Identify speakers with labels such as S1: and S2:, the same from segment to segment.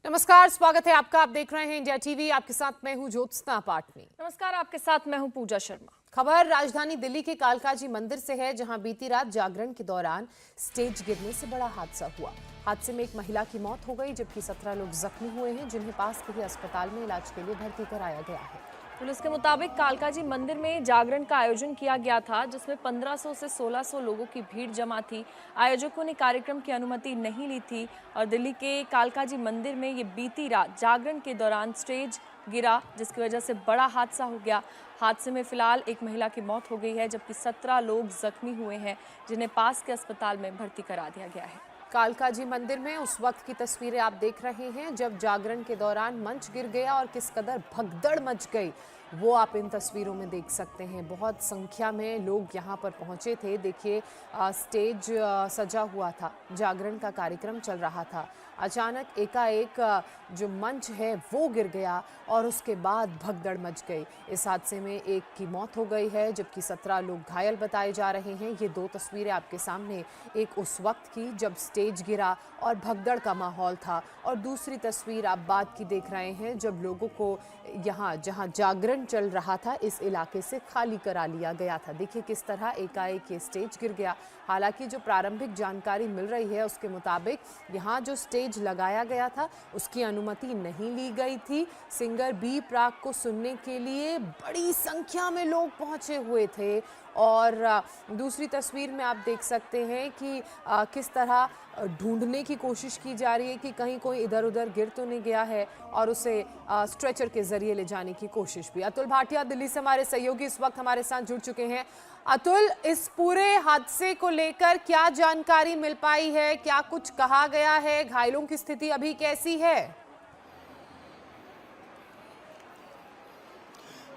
S1: नमस्कार, स्वागत है आपका। आप देख रहे हैं इंडिया टीवी। आपके साथ मैं हूं ज्योत्सना पाटनी।
S2: नमस्कार, आपके साथ मैं हूं पूजा शर्मा।
S1: खबर राजधानी दिल्ली के कालकाजी मंदिर से है, जहां बीती रात जागरण के दौरान स्टेज गिरने से बड़ा हादसा हुआ। हादसे में एक महिला की मौत हो गई, जबकि 17 लोग जख्मी हुए हैं, जिन्हें पास के ही अस्पताल में इलाज के लिए भर्ती कराया गया है।
S2: पुलिस के मुताबिक कालकाजी मंदिर में जागरण का आयोजन किया गया था, जिसमें 1500 से 1600 लोगों की भीड़ जमा थी। आयोजकों ने कार्यक्रम की अनुमति नहीं ली थी और दिल्ली के कालकाजी मंदिर में ये बीती रात जागरण के दौरान स्टेज गिरा, जिसकी वजह से बड़ा हादसा हो गया। हादसे में फिलहाल एक महिला की मौत हो गई है, जबकि 17 लोग जख्मी हुए हैं, जिन्हें पास के अस्पताल में भर्ती करा दिया गया है।
S1: कालकाजी मंदिर में उस वक्त की तस्वीरें आप देख रहे हैं, जब जागरण के दौरान मंच गिर गया और किस कदर भगदड़ मच गई, वो आप इन तस्वीरों में देख सकते हैं। बहुत संख्या में लोग यहाँ पर पहुँचे थे। देखिए, स्टेज सजा हुआ था, जागरण का कार्यक्रम चल रहा था। अचानक एकाएक जो मंच है वो गिर गया और उसके बाद भगदड़ मच गई। इस हादसे में एक की मौत हो गई है, जबकि 17 लोग घायल बताए जा रहे हैं। ये दो तस्वीरें आपके सामने, एक उस वक्त की जब स्टेज गिरा और भगदड़ का माहौल था, और दूसरी तस्वीर आप बाद की देख रहे हैं, जब लोगों को यहाँ जहाँ जागरण चल रहा था इस इलाके से खाली करा लिया गया था। देखिए किस तरह एकाएक ये स्टेज गिर गया। हालांकि जो प्रारंभिक जानकारी मिल रही है उसके मुताबिक यहाँ जो स्टेज लगाया गया था उसकी अनुमति नहीं ली गई थी। सिंगर बी प्राक को सुनने के लिए बड़ी संख्या में लोग पहुंचे हुए थे, और दूसरी तस्वीर में आप देख सकते हैं कि किस तरह ढूंढने की कोशिश की जा रही है कि कहीं कोई इधर उधर गिर तो नहीं गया है, और उसे स्ट्रेचर के जरिए ले जाने की कोशिश भी। अतुल भाटिया दिल्ली से हमारे सहयोगी इस वक्त हमारे साथ जुड़ चुके हैं। अतुल, इस पूरे हादसे को लेकर क्या जानकारी मिल पाई है? क्या कुछ कहा गया है? घायलों की स्थिति अभी कैसी है?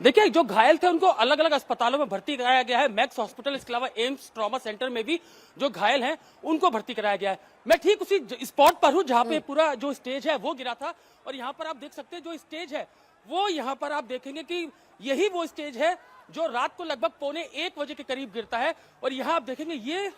S3: देखिए, जो घायल थे उनको अलग अलग अस्पतालों में भर्ती कराया गया है। मैक्स हॉस्पिटल, इसके अलावा एम्स ट्रॉमा सेंटर में भी जो घायल हैं उनको भर्ती कराया गया है। मैं ठीक उसी स्पॉट पर हूं जहां पे पूरा जो स्टेज है वो गिरा था, और यहां पर आप देख सकते हैं जो स्टेज है वो, यहां पर आप देखेंगे कि यही वो स्टेज है जो रात को लगभग 1:15 के करीब गिरता है। और यहाँ आप देखेंगे ये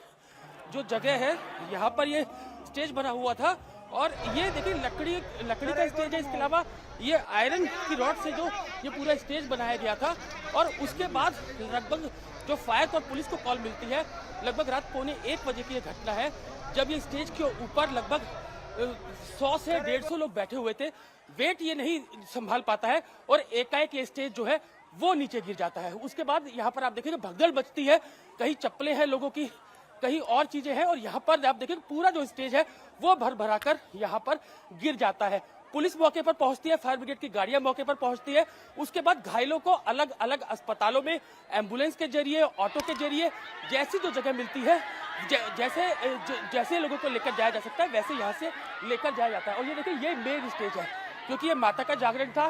S3: जो जगह है, यहाँ पर ये स्टेज बना हुआ था, और ये देखिए लकड़ी का स्टेज है। इसके अलावा ये आयरन की रॉड से जो ये पूरा स्टेज बनाया गया था। और उसके बाद लगभग जो फायर और पुलिस को कॉल मिलती है, लगभग रात 1:15 की ये घटना है, जब ये स्टेज के ऊपर लगभग 100 से 150 लोग बैठे हुए थे। वेट ये नहीं संभाल पाता है और एकाएक ये स्टेज जो है वो नीचे गिर जाता है। उसके बाद यहाँ पर आप देखेंगे भगदड़ बचती है, कहीं चप्पलें हैं लोगों की, कहीं और चीजें हैं, और यहाँ पर आप देखिए पूरा जो स्टेज है वो भर भरा कर यहाँ पर गिर जाता है। पुलिस मौके पर पहुंचती है, फायर ब्रिगेड की गाड़ियां मौके पर पहुंचती है। उसके बाद घायलों को अलग अलग अस्पतालों में एम्बुलेंस के जरिए, ऑटो के जरिए, जैसी जो जगह मिलती है, जैसे लोगों को लेकर जाया जा सकता है वैसे यहाँ से लेकर जाया जाता है। और ये देखिए ये मेन स्टेज है, क्योंकि ये माता का जागरण था,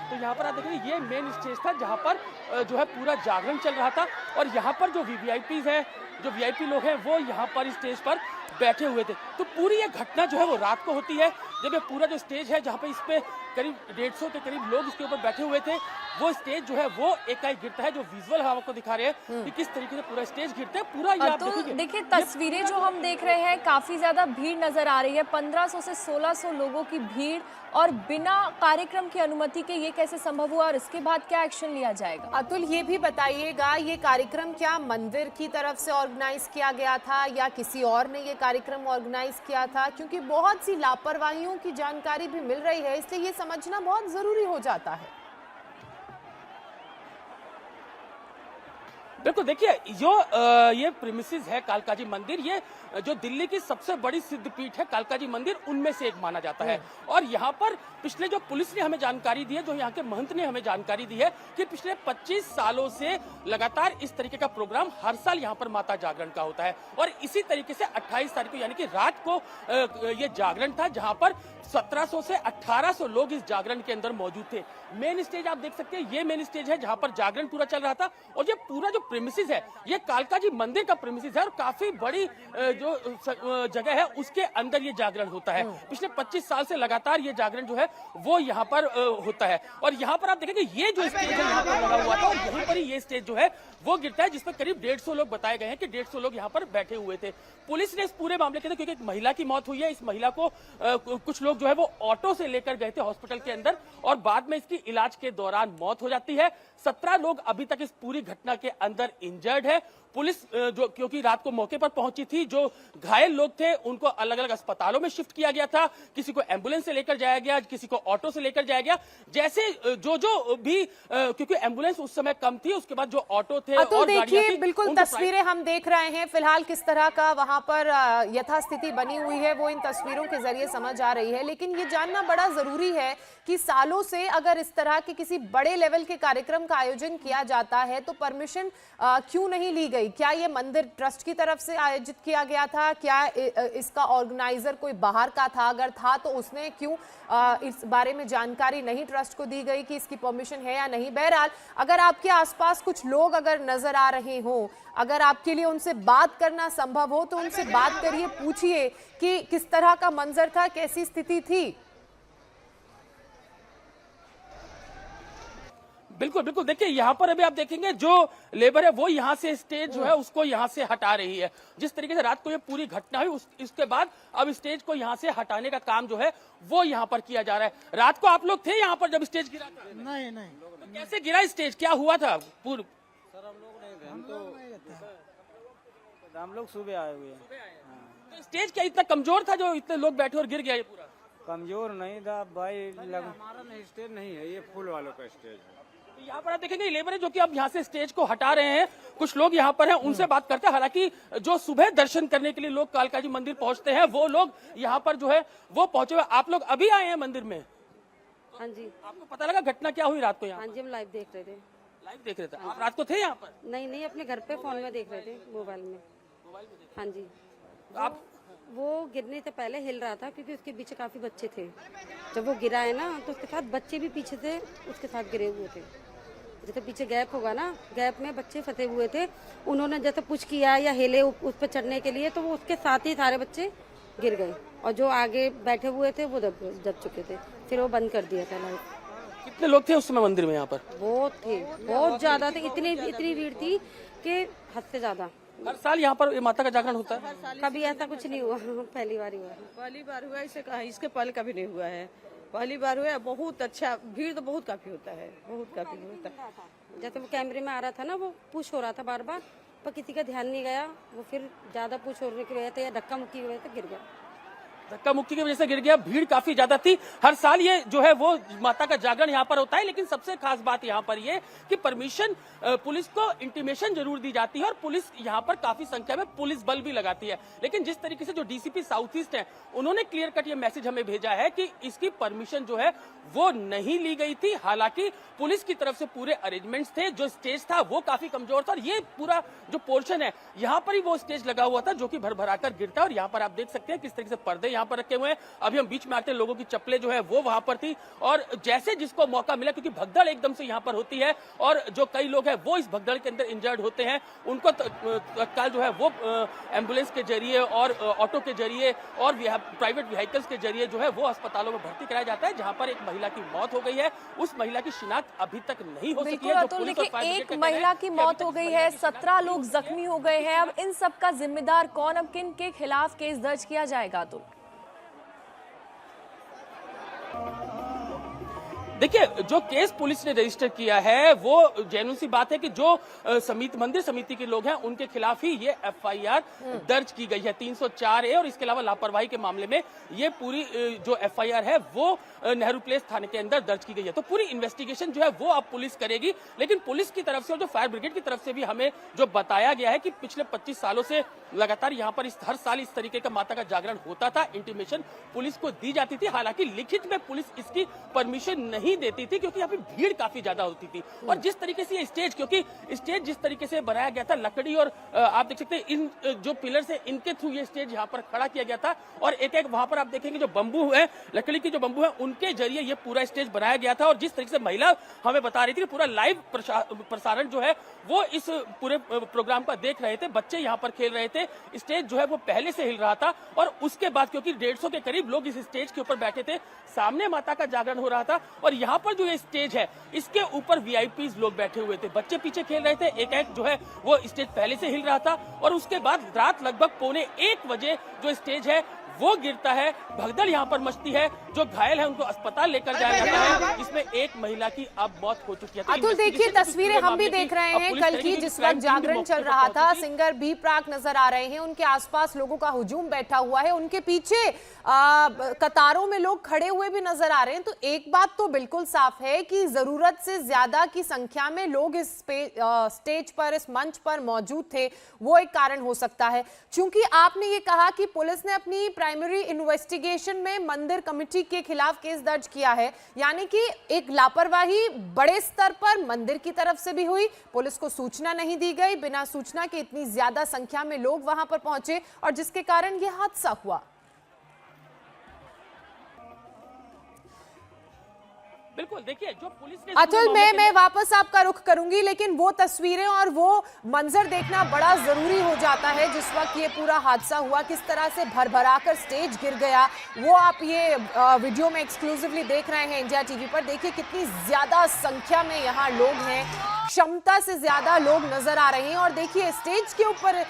S3: तो यहाँ पर आप देखिए ये मेन स्टेज था जहाँ पर जो है पूरा जागरण चल रहा था। और यहाँ पर जो वीवीआईपी है, जो वीआईपी लोग हैं, वो यहाँ पर स्टेज पर बैठे हुए थे। तो पूरी ये घटना जो है वो रात को होती है, जब ये पूरा जो स्टेज है जहाँ पे इस पे करीब 150 के करीब लोग इसके ऊपर बैठे हुए थे, वो स्टेज जो है वो एकाएक गिरता है। जो विजुअल हम आपको दिखा रहे हैं कि किस तरीके से पूरा स्टेज गिरता है, पूरा ये आप
S2: देखिए तस्वीरें जो हम देख रहे हैं, काफी ज्यादा भीड़ नजर आ रही है। 1500 से 1600 लोगों की भीड़, और बिना कार्यक्रम की अनुमति के ये कैसे संभव हुआ, और इसके बाद क्या एक्शन लिया जाएगा?
S1: अतुल, ये भी बताइएगा, ये कार्यक्रम क्या मंदिर की तरफ से ऑर्गेनाइज किया गया था या किसी और ने ये कार्यक्रम ऑर्गेनाइज किया था? क्योंकि बहुत सी लापरवाहियों की जानकारी भी मिल रही है, इसलिए ये समझना बहुत जरूरी हो जाता है।
S3: बिल्कुल, देखिए जो ये प्रीमिसेस है कालकाजी मंदिर, ये जो दिल्ली की सबसे बड़ी सिद्धपीठ है कालकाजी मंदिर, उनमें से एक माना जाता है। और यहाँ पर पिछले जो पुलिस ने हमें जानकारी दी है, जो यहाँ के महंत ने हमें जानकारी दी है, कि पिछले 25 सालों से लगातार इस तरीके का प्रोग्राम हर साल यहाँ पर माता जागरण का होता है। और इसी तरीके से 28 तारीख को यानी कि रात को ये जागरण था, जहाँ पर 1700 से 1800 लोग इस जागरण के अंदर मौजूद थे। मेन स्टेज आप देख सकते हैं, ये मेन स्टेज है जहाँ पर जागरण पूरा चल रहा था। और ये पूरा जो प्रेमिसेस है ये कालका जी मंदिर का प्रेमिसेस है और काफी बड़ी जो जगह है उसके अंदर ये जागरण होता है। पिछले 25 साल से लगातार ये जागरण जो है वो यहाँ पर होता है और यहाँ पर आप देखेंगे ये जो स्टेज है यहाँ पर लगा हुआ था और यहीं पर ही ये स्टेज जो है वो गिरता है जिसमें करीब 150 लोग बताए गए हैं कि 150 लोग यहाँ पर बैठे हुए थे। पुलिस ने इस पूरे मामले के अंदर क्योंकि एक महिला की मौत हुई है, इस महिला को कुछ लोग जो है वो ऑटो से लेकर गए थे हॉस्पिटल के अंदर और बाद में इसकी इलाज के दौरान मौत हो जाती है। 17 लोग अभी तक इस पूरी घटना के अंदर इंजर्ड है। पुलिस जो क्योंकि रात को मौके पर पहुंची थी, जो घायल लोग थे उनको अलग अलग अस्पतालों में शिफ्ट किया गया था, किसी को एम्बुलेंस से लेकर जाया गया, किसी को ऑटो से लेकर जाया गया। जैसे जो भी क्योंकि एम्बुलेंस उस समय कम थी, उसके बाद जो ऑटो थे
S1: और देखिए बिल्कुल तस्वीरें हम देख रहे हैं फिलहाल किस तरह का वहां पर यथास्थिति बनी हुई है वो इन तस्वीरों के जरिए समझ आ रही है। लेकिन ये जानना बड़ा जरूरी है कि सालों से अगर इस तरह के किसी बड़े लेवल के कार्यक्रम का आयोजन किया जाता है तो परमिशन क्यों नहीं ली गई? क्या ये मंदिर ट्रस्ट की तरफ से आयोजित किया गया था? क्या इसका ऑर्गेनाइजर कोई बाहर का था? अगर था तो उसने क्यों इस बारे में जानकारी नहीं ट्रस्ट को दी गई कि इसकी परमिशन है या नहीं? बहरहाल अगर आपके आसपास कुछ लोग अगर नजर आ रहे हो, अगर आपके लिए उनसे बात करना संभव हो तो उनसे बात करिए, पूछिए कि किस तरह का मंजर था, कैसी स्थिति थी।
S3: बिल्कुल बिल्कुल, देखिए यहाँ पर अभी आप देखेंगे जो लेबर है वो यहाँ से स्टेज जो है उसको यहाँ से हटा रही है। जिस तरीके से रात को ये पूरी घटना हुई इसके बाद अब स्टेज को यहाँ से हटाने का काम जो है वो यहाँ पर किया जा रहा है। रात को आप लोग थे यहाँ पर जब स्टेज गिरा था?
S4: नहीं
S3: तो कैसे गिरा स्टेज, क्या हुआ था पूर्व?
S4: सर हम लोग नहीं थे, हम लोग सुबह आए हुए हैं।
S3: तो स्टेज क्या इतना कमजोर था जो इतने लोग बैठे और गिर गया ये पूरा?
S4: कमजोर नहीं था भाई, हमारा नहीं स्टेज नहीं है, ये फुल वालों का स्टेज है।
S3: यहाँ पर आप देखेंगे लेबर है जो कि अब यहाँ से स्टेज को हटा रहे हैं। कुछ लोग यहाँ पर हैं, उनसे बात करते हैं। हालांकि जो सुबह दर्शन करने के लिए लोग कालका जी मंदिर पहुंचते हैं वो लोग यहाँ पर जो है वो पहुंचे हुए। आप लोग अभी आए हैं मंदिर में?
S5: हाँ जी।
S3: आपको पता लगा घटना क्या हुई रात को यहाँ?
S5: हाँ जी, हम लाइव देख रहे थे।
S3: लाइव देख रहे थे आप? रात को थे यहाँ पर?
S5: नहीं, अपने घर पे फोन में देख रहे थे, मोबाइल में। हाँ जी।
S3: आप
S5: वो गिरने से पहले हिल रहा था क्योंकि उसके पीछे काफी बच्चे थे। जब वो गिरा है ना तो उसके साथ बच्चे भी पीछे थे, उसके साथ गिरे हुए थे। जैसे पीछे गैप होगा ना, गैप में बच्चे फंसे हुए थे। उन्होंने जैसे पुश किया या हिले उस पर चढ़ने के लिए तो वो उसके साथ ही सारे बच्चे गिर गए और जो आगे बैठे हुए थे वो दब चुके थे। फिर वो बंद कर दिया था लाइव।
S3: कितने लोग थे उस समय मंदिर में यहाँ पर?
S5: बहुत थे, बहुत ज्यादा थे। इतनी भीड़ थी कि हद से ज्यादा।
S3: हर साल यहाँ पर माता का जागरण होता है?
S5: कभी ऐसा कुछ नहीं हुआ, पहली बार हुआ।
S6: पहली बार हुआ, इसे कहा इसके पहले कभी नहीं हुआ है, पहली बार हुआ है। बहुत अच्छा, भीड़ तो बहुत काफी होता है, बहुत काफी होता है।
S5: जैसे वो कैमरे में आ रहा था ना, वो पुश हो रहा था बार बार, पर किसी का ध्यान नहीं गया। वो फिर ज्यादा पुश होने की वजह से या धक्का मुक्की की वजह से गिर गया।
S3: धक्का मुक्की की वजह से गिर गया। भीड़ काफी ज्यादा थी। हर साल ये जो है वो माता का जागरण यहाँ पर होता है, लेकिन सबसे खास बात यहाँ पर ये कि परमिशन पुलिस को इंटीमेशन जरूर दी जाती है और पुलिस यहाँ पर काफी संख्या में पुलिस बल भी लगाती है। लेकिन जिस तरीके से जो डीसीपी साउथ ईस्ट है उन्होंने क्लियर कट ये मैसेज हमें भेजा है कि इसकी परमिशन जो है वो नहीं ली गई थी। हालांकि पुलिस की तरफ से पूरे अरेंजमेंट्स थे, जो स्टेज था वो काफी कमजोर था और ये पूरा जो पोर्शन है यहाँ पर ही वो स्टेज लगा हुआ था जो कि भर कर गिरता है। और यहाँ पर आप देख सकते हैं किस तरीके से पर्दे यहाँ पर रखे हुए हैं। अभी हम बीच में आते हैं, लोगों की चप्पलें जो है वो वहां पर थी और जैसे जिसको मौका मिला, क्योंकि भगदड़ एकदम से यहाँ पर होती है और जो कई लोग हैं वो इस भगदड़ के अंदर इंजर्ड होते हैं, उनको तत्काल जो है वो एम्बुलेंस के जरिए और ऑटो के जरिए और प्राइवेट व्हीकल्स के जरिए जो है वो अस्पतालों में भर्ती कराया जाता है, जहां पर एक महिला की मौत हो गई है। उस महिला की शिनाख्त अभी तक नहीं हो सकी है।
S2: तो देखिए, एक महिला की मौत हो गई है, 17 लोग जख्मी हो गए हैं। अब इन सब का जिम्मेदार कौन, अब किन के खिलाफ केस दर्ज किया जाएगा? तो
S3: देखिए, जो केस पुलिस ने रजिस्टर किया है वो जेन्युइन सी बात है कि जो मंदिर समिति के लोग हैं उनके खिलाफ ही ये एफआईआर दर्ज की गई है 304A और इसके अलावा लापरवाही के मामले में ये पूरी जो एफआईआर है वो नेहरू प्लेस थाने के अंदर दर्ज की गई है। तो पूरी इन्वेस्टिगेशन जो है वो अब पुलिस करेगी, लेकिन पुलिस की तरफ से और जो फायर ब्रिगेड की तरफ से भी हमें जो बताया गया है कि पिछले 25 सालों से लगातार यहाँ पर हर साल इस तरीके का माता का जागरण होता था। इंटीमेशन पुलिस को दी जाती थी, हालांकि लिखित में पुलिस इसकी परमिशन नहीं नहीं देती थी, क्योंकि यहाँ पे भीड़ काफी ज्यादा होती थी। और जिस तरीके से ये स्टेज, क्योंकि स्टेज जिस तरीके से बनाया गया था लकड़ी और आप देख सकते हैं इन जो पिलर से इनके थ्रू ये स्टेज यहाँ पर खड़ा किया गया था, और एक एक वहां पर आप देखेंगे जो बंबू है, लकड़ी की जो बंबू है, उनके जरिए ये पूरा स्टेज बनाया गया था। और जिस तरीके से महिला हमें बता रही थी, पूरा लाइव प्रसारण जो है वो इस पूरे प्रोग्राम का देख रहे थे, बच्चे यहाँ पर खेल रहे थे, स्टेज जो है वो पहले से हिल रहा था। और उसके बाद क्योंकि 150 के करीब लोग इस स्टेज के ऊपर बैठे थे, सामने माता का जागरण हो रहा था, और यहाँ पर जो ये स्टेज है इसके ऊपर वीआईपीज लोग बैठे हुए थे, बच्चे पीछे खेल रहे थे, एक एक जो है वो स्टेज पहले से हिल रहा था। और उसके बाद रात लगभग 1:15 बजे जो स्टेज है वो गिरता है, भगदड़ यहाँ पर मचती है, जो घायल है उनको अस्पताल लेकर जाया जाता है, जिसमें एक महिला की अब मौत हो चुकी है।
S1: अतुल देखिए तस्वीरें हम भी देख रहे हैं कल की, जिस वक्त जागरण चल रहा था, सिंगर बी प्राक नजर आ रहे हैं, उनके आसपास लोगों का हुजूम बैठा हुआ है, उनके पीछे कतारों में लोग खड़े हुए भी नजर आ रहे हैं। तो एक बात तो बिल्कुल साफ है कि जरूरत से ज्यादा की संख्या में लोग इस स्टेज पर, इस मंच पर मौजूद थे, वो एक कारण हो सकता है। चूंकि आपने ये कहा कि पुलिस ने अपनी प्राइमरी इन्वेस्टिगेशन में मंदिर कमेटी के खिलाफ केस दर्ज किया है, यानी कि एक लापरवाही बड़े स्तर पर मंदिर की तरफ से भी हुई, पुलिस को सूचना नहीं दी गई, बिना सूचना के इतनी ज्यादा संख्या में लोग वहां पर पहुंचे और जिसके कारण यह हादसा हुआ।
S3: बिल्कुल, देखिए जो पुलिस ने
S1: अतुल मैं वापस आपका रुख करूंगी, लेकिन वो तस्वीरें और वो मंजर देखना बड़ा जरूरी हो जाता है जिस वक्त ये पूरा हादसा हुआ, किस तरह से भरभराकर स्टेज गिर गया, वो आप ये वीडियो में एक्सक्लूसिवली देख रहे हैं इंडिया टीवी पर। देखिए कितनी ज्यादा संख्या में यहाँ लोग हैं, क्षमता से ज्यादा लोग नजर आ रहे हैं, और देखिए स्टेज के ऊपर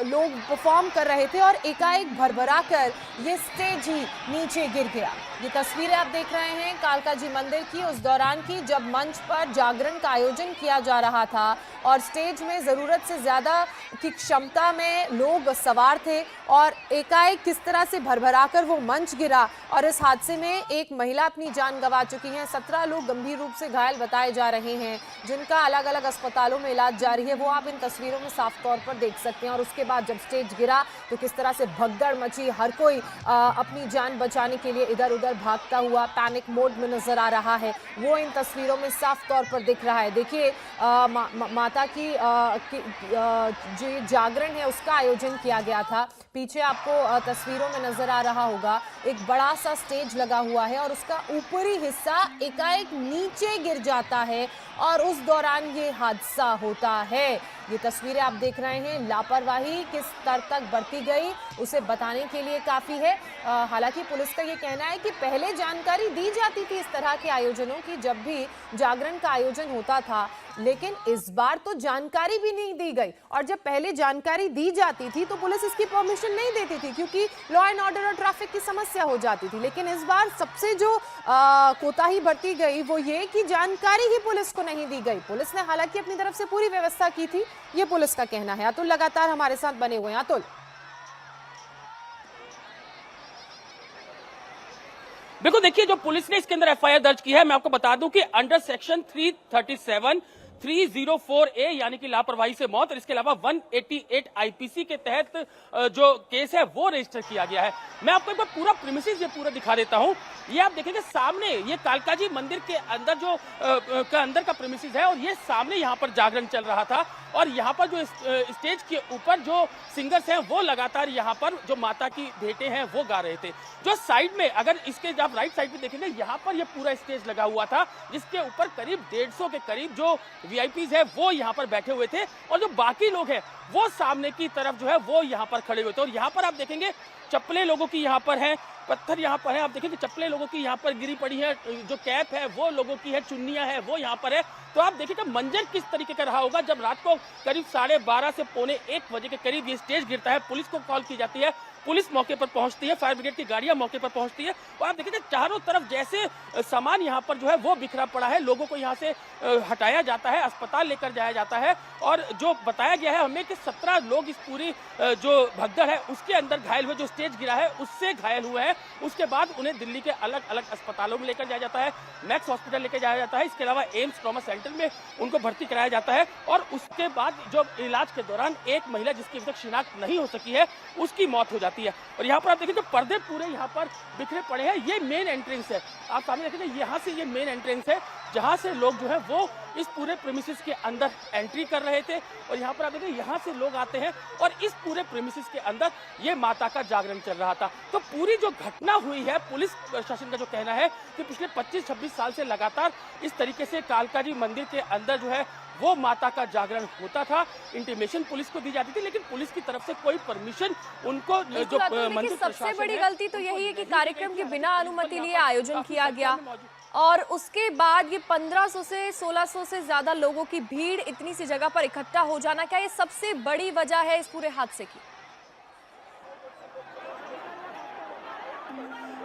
S1: लोग परफॉर्म कर रहे थे और एकाएक भरभराकर ये स्टेज ही नीचे गिर गया। ये तस्वीरें आप देख रहे हैं कालका जी मंदिर की उस दौरान की, जब मंच पर जागरण का आयोजन किया जा रहा था और स्टेज में जरूरत से ज्यादा की क्षमता में लोग सवार थे, और एकाएक किस तरह से भरभराकर वो मंच गिरा, और इस हादसे में एक महिला अपनी जान गंवा चुकी है, 17 लोग गंभीर रूप से घायल बताए जा रहे हैं, जिनका अलग अलग अस्पतालों में इलाज जारी है, वो आप इन तस्वीरों में साफ तौर पर देख सकते हैं। और उसके बाद जब स्टेज गिरा तो किस तरह से भगदड़ मची, हर कोई अपनी जान बचाने के लिए इधर उधर भागता हुआ पैनिक मोड में नजर आ रहा है, वो इन तस्वीरों में साफ तौर पर दिख रहा है। देखिए माता की जो जागरण है उसका आयोजन किया गया था, पीछे आपको तस्वीरों में नजर आ रहा होगा एक बड़ा सा स्टेज लगा हुआ है और उसका ऊपरी हिस्सा एकाएक नीचे गिर जाता है और उस दौरान ये हादसा होता है। ये तस्वीरें आप देख रहे हैं, लापरवाही किस स्तर तक बरती गई उसे बताने के लिए काफी है। हालांकि पुलिस का ये कहना है कि पहले जानकारी दी जाती थी इस तरह के आयोजनों की जब भी जागरण का आयोजन होता था, लेकिन इस बार तो जानकारी भी नहीं दी गई, और जब पहले जानकारी दी जाती थी तो पुलिस इसकी परमिशन नहीं देती थी क्योंकि लॉ एंड ऑर्डर और ट्रैफिक की समस्या हो जाती थी। लेकिन इस बार सबसे जो कोताही बरती गई वो ये कि जानकारी ही पुलिस को नहीं दी गई। पुलिस ने हालांकि अपनी तरफ से पूरी व्यवस्था की थी, ये पुलिस का कहना है। अतुल लगातार हमारे साथ बने हुए हैं। अतुल,
S3: बिल्कुल, देखिए जो पुलिस ने इसके अंदर एफआईआर दर्ज की है, मैं आपको बता दूं कि अंडर सेक्शन 337 304A यानी कि लापरवाही से मौत, और इसके अलावा 188 आईपीसी के तहत जो केस है वो रजिस्टर किया गया है। मैं आपको एक बार पूरा प्रीमिसेस ये पूरा दिखा देता हूं। ये आप देखेंगे सामने ये कालका जी मंदिर के अंदर जो अंदर का प्रीमिसेस है, और ये सामने यहाँ पर जागरण चल रहा था, और यहाँ पर जो स्टेज के ऊपर जो सिंगर्स हैं वो लगातार यहाँ पर जो माता की भेंटें हैं वो गा रहे थे। जो साइड में अगर इसके जब राइट साइड पे देखेंगे, यहाँ पर ये पूरा स्टेज लगा हुआ था जिसके ऊपर करीब 150 के करीब जो वीआईपीज है वो यहाँ पर बैठे हुए थे, और जो बाकी लोग हैं वो सामने की तरफ जो है वो यहाँ पर खड़े हुए थे। और यहाँ पर आप देखेंगे चप्पलें लोगों की यहाँ पर हैं, पत्थर यहाँ पर है, आप देखेंगे चप्पलें लोगों की यहाँ पर गिरी पड़ी है, जो कैप है वो लोगों की है, चुन्नियां है वो यहाँ पर है। तो आप देखिएगा मंजर किस तरीके का रहा होगा जब रात को करीब 12:30 से 1:45 बजे के करीब ये स्टेज गिरता है। पुलिस को कॉल की जाती है, पुलिस मौके पर पहुंचती है, फायर ब्रिगेड की गाड़ियां मौके पर पहुंचती है, और आप देखिए चारों तरफ जैसे सामान यहाँ पर जो है वो बिखरा पड़ा है, लोगों को यहाँ से हटाया जाता है, अस्पताल लेकर जाया जाता है। और जो बताया गया है हमें कि 17 लोग इस पूरी जो भगदड़ है उसके अंदर घायल हुए, जो स्टेज गिरा है उससे घायल हुए हैं। उसके बाद उन्हें दिल्ली के अलग अलग अस्पतालों में लेकर जाया जाता है, मैक्स हॉस्पिटल लेकर जाया जाता है, इसके अलावा एम्स ट्रॉमा सेंटर में उनको भर्ती कराया जाता है। और उसके बाद जो इलाज के दौरान एक महिला जिसकी अभी तक शिनाख्त नहीं हो सकी है उसकी मौत हो जाती है। जाती है। और यहाँ पर आप देखिए जो पर्दे पूरे यहाँ पर बिखरे पड़े हैं, ये मेन एंट्रेंस है। आप सामने देखिए यहाँ से ये मेन एंट्रेंस है जहाँ से लोग जो है वो इस पूरे प्रीमिसेस के अंदर एंट्री कर रहे थे। और यहाँ पर आप देखिए यहाँ से लोग आते हैं और इस पूरे प्रीमिसेस के अंदर ये माता का जागरण चल रहा था। तो पूरी जो घटना हुई है, पुलिस प्रशासन का जो कहना है कि पिछले 25-26 साल से लगातार इस तरीके से कालका जी मंदिर के अंदर जो है वो माता का जागरण होता था। इंटीमेशन पुलिस को दी जाती थी, लेकिन पुलिस की तरफ से कोई परमिशन उनको जो मंदिर
S2: सबसे बड़ी गलती तो यही है कि कार्यक्रम के बिना अनुमति लिए आयोजन किया गया और उसके बाद ये 1500 से 1600 से ज्यादा लोगों की भीड़ इतनी सी जगह पर इकट्ठा हो जाना, क्या ये सबसे बड़ी वजह है इस पूरे हादसे की?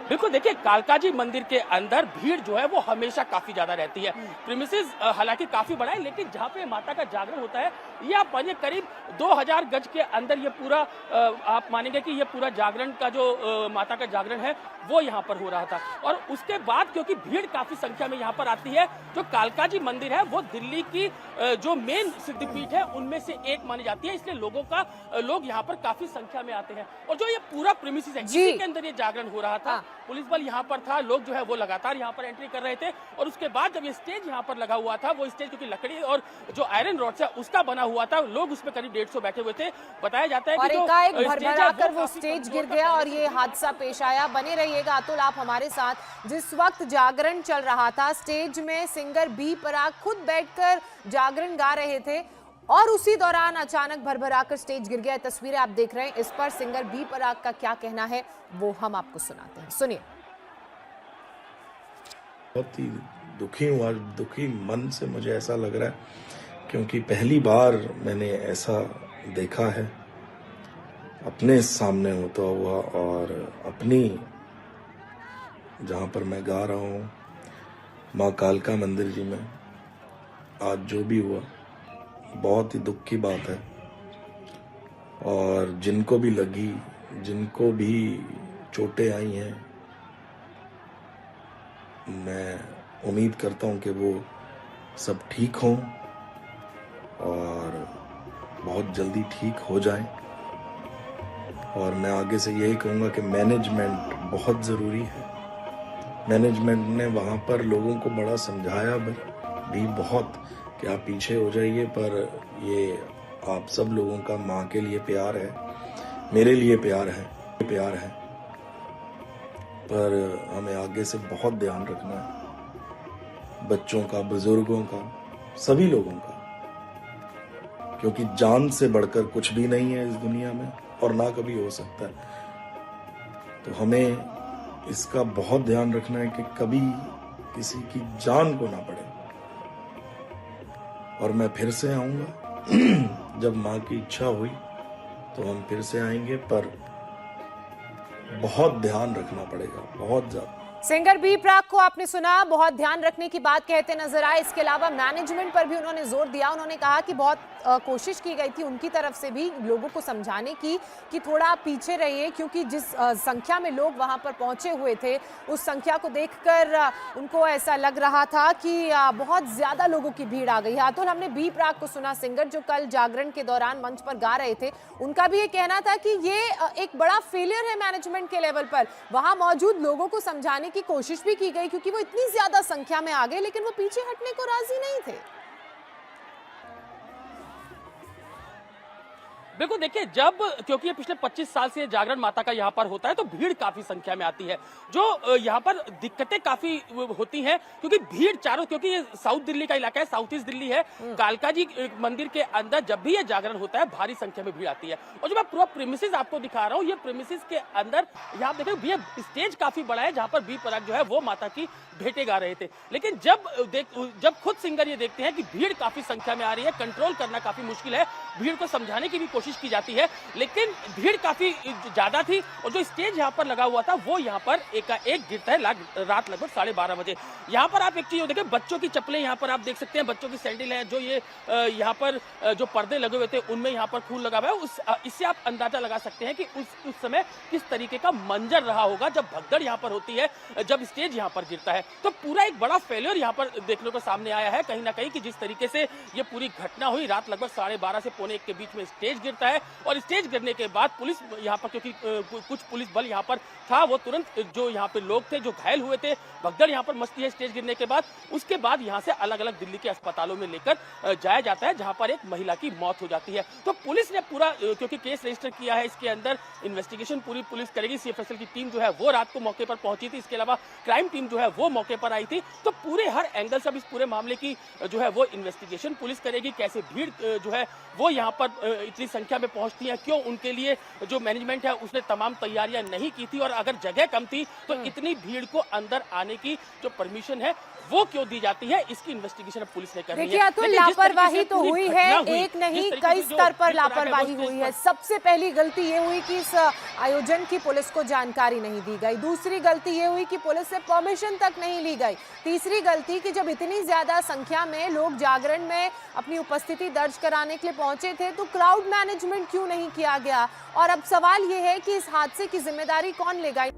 S3: बिल्कुल, देखिए कालका जी मंदिर के अंदर भीड़ जो है वो हमेशा काफी ज्यादा रहती है। प्रीमिसेस हालांकि काफी बड़ा है, लेकिन जहाँ पे माता का जागरण होता है ये आप मानिए करीब 2000 गज के अंदर ये पूरा आप मानेंगे कि ये पूरा जागरण का जो माता का जागरण है वो यहाँ पर हो रहा था। और उसके बाद क्योंकि भीड़ काफी संख्या में यहाँ पर आती है, जो कालका जी मंदिर है वो दिल्ली की जो मेन सिद्धिपीठ है उनमें से एक मानी जाती है, इसलिए लोग यहाँ पर काफी संख्या में आते हैं। और जो ये पूरा प्रीमिसेस है इसी के अंदर ये जागरण हो रहा था। पुलिस बल यहाँ पर था, लोग जो है वो लगातार यहाँ पर एंट्री कर रहे थे। और उसके बाद जब ये स्टेज यहाँ पर लगा हुआ था, वो स्टेज क्योंकि लकड़ी और जो आयरन रॉड है उसका बना हुआ था, लोग उसमें करीब 150 बैठे हुए थे। बताया जाता है कि
S1: एकाएक भरभराकर वो स्टेज गिर गया और ये हादसा पेश आया। बने रहिएगा अतुल आप हमारे साथ। जिस वक्त जागरण चल रहा था, स्टेज में सिंगर बी पराग खुद बैठकर जागरण गा रहे थे और उसी दौरान अचानक भरभराकर स्टेज गिर गया। तस्वीरें आप देख रहे हैं, इस पर सिंगर बी पराग का क्या कहना है वो हम आपको सुनाते हैं, सुनिए।
S7: बहुत ही दुखी हूँ, आज दुखी मन से मुझे ऐसा लग रहा है क्योंकि पहली बार मैंने ऐसा देखा है अपने सामने होता हुआ। और अपनी जहाँ पर मैं गा रहा हूँ माँ कालका मंदिर जी में आज जो भी हुआ बहुत ही दुख की बात है। और जिनको भी लगी, जिनको भी चोटें आई हैं, मैं उम्मीद करता हूं कि वो सब ठीक हों और बहुत जल्दी ठीक हो जाएं। और मैं आगे से यही कहूँगा कि मैनेजमेंट बहुत ज़रूरी है। मैनेजमेंट ने वहाँ पर लोगों को बड़ा समझाया भी बहुत कि आप पीछे हो जाइए, पर ये आप सब लोगों का माँ के लिए प्यार है, मेरे लिए प्यार है। पर हमें आगे से बहुत ध्यान रखना है, बच्चों का, बुजुर्गों का, सभी लोगों का, क्योंकि जान से बढ़कर कुछ भी नहीं है इस दुनिया में और ना कभी हो सकता है। तो हमें इसका बहुत ध्यान रखना है कि कभी किसी की जान को ना पड़े। और मैं फिर से आऊंगा जब माँ की इच्छा हुई तो हम फिर से आएंगे, पर बहुत ध्यान रखना पड़ेगा, बहुत ज्यादा।
S1: सिंगर बी पराग को आपने सुना, बहुत ध्यान रखने की बात कहते नजर आए। इसके अलावा मैनेजमेंट पर भी उन्होंने जोर दिया। उन्होंने कहा कि बहुत कोशिश की गई थी उनकी तरफ से भी लोगों को समझाने की कि थोड़ा आप पीछे रहिए, क्योंकि जिस संख्या में लोग वहां पर पहुंचे हुए थे उस संख्या को देखकर उनको ऐसा लग रहा था कि बहुत ज्यादा लोगों की भीड़ आ गई है। अतुल, हमने बी पराग को सुना, सिंगर जो कल जागरण के दौरान मंच पर गा रहे थे। उनका भी ये कहना था कि ये एक बड़ा फेलियर है मैनेजमेंट के लेवल पर। वहां मौजूद लोगों को समझाने की कोशिश भी की गई क्योंकि वो इतनी ज्यादा संख्या में आ गए, लेकिन वो पीछे हटने को राजी नहीं थे।
S3: बिल्कुल, देखिए जब क्योंकि ये पिछले 25 साल से जागरण माता का यहाँ पर होता है तो भीड़ काफी संख्या में आती है। जो यहाँ पर दिक्कतें काफी होती हैं क्योंकि भीड़ चारों, क्योंकि ये साउथ दिल्ली का इलाका है, साउथ ईस्ट दिल्ली है। कालका जी मंदिर के अंदर जब भी ये जागरण होता है भारी संख्या में भीड़ आती है। और जो मैं पूरा प्रीमिसेस आपको दिखा रहा हूँ, ये प्रीमिसेस के अंदर यहाँ देखिए ये स्टेज काफी बड़ा है जहाँ पर बी पराग जो है वो माता की भेंटें गा रहे थे। लेकिन जब खुद सिंगर ये देखते हैं कि भीड़ काफी संख्या में आ रही है, कंट्रोल करना काफी मुश्किल है, भीड़ को समझाने की भी कोशिश की जाती है, लेकिन भीड़ काफी ज्यादा थी। और जो स्टेज यहाँ पर लगा हुआ था वो यहाँ पर एकाएक गिरता है रात लगभग 12:30 बजे। यहाँ पर आप एक चीज देखिए, बच्चों की चप्पलें यहाँ पर आप देख सकते हैं, बच्चों की सैंडल है, जो ये यहाँ पर जो पर्दे लगे हुए थे उनमें यहाँ पर खून लगा हुआ है। इससे आप अंदाजा लगा सकते हैं कि उस समय किस तरीके का मंजर रहा होगा जब भगदड़ यहाँ पर होती है, जब स्टेज यहाँ पर गिरता है। तो पूरा एक बड़ा फेलियर यहाँ पर देखने को सामने आया है कहीं ना कहीं, कि जिस तरीके से ये पूरी घटना हुई, रात लगभग 12:30 से 1:45 के बीच में स्टेज गिरता गिरता है और स्टेज गिरने के बाद पुलिस यहाँ पर, क्योंकि कुछ पुलिस बल यहाँ पर था, वो तुरंत जो यहाँ पे लोग थे जो घायल हुए थे, भगदड़ यहाँ पर मचती है स्टेज गिरने के बाद। उसके बाद यहाँ से अलग अलग दिल्ली के अस्पतालों में लेकर जाया जाता है, जहाँ पर एक महिला की मौत हो जाती है। तो पुलिस ने पूरा, क्योंकि केस रजिस्टर किया है, इसके अंदर इन्वेस्टिगेशन पूरी पुलिस करेगी। सीएफएसएल की टीम जो है वो रात को मौके पर पहुंची थी, इसके अलावा क्राइम टीम जो है वो मौके पर आई थी। तो पूरे हर एंगल से अब इस पूरे मामले की जो है वो इन्वेस्टिगेशन पुलिस करेगी। कैसे भीड़ जो है वो यहाँ पर इतनी संख्या में पहुंचती है, क्यों उनके लिए जो मैनेजमेंट है उसने तमाम तैयारियां नहीं की थी, और अगर जगह कम थी तो इतनी भीड़ को अंदर आने की जो परमिशन है वो क्यों दी जाती है, इसकी इन्वेस्टिगेशन अब पुलिस ने करनी है।
S1: देखिए अतुल, लापरवाही तो हुई है, एक नहीं कई स्तर पर लापरवाही हुई है। सबसे पहली गलती ये हुई कि इस आयोजन की पुलिस को जानकारी नहीं दी गई। दूसरी गलती ये हुई कि पुलिस से परमिशन तक नहीं ली गई। तीसरी गलती कि जब इतनी ज्यादा संख्या में लोग जागरण में अपनी उपस्थिति दर्ज कराने के लिए पहुंचे थे तो क्राउड मैनेजमेंट क्यों नहीं किया गया। और अब सवाल ये है कि इस हादसे की जिम्मेदारी कौन लेगा।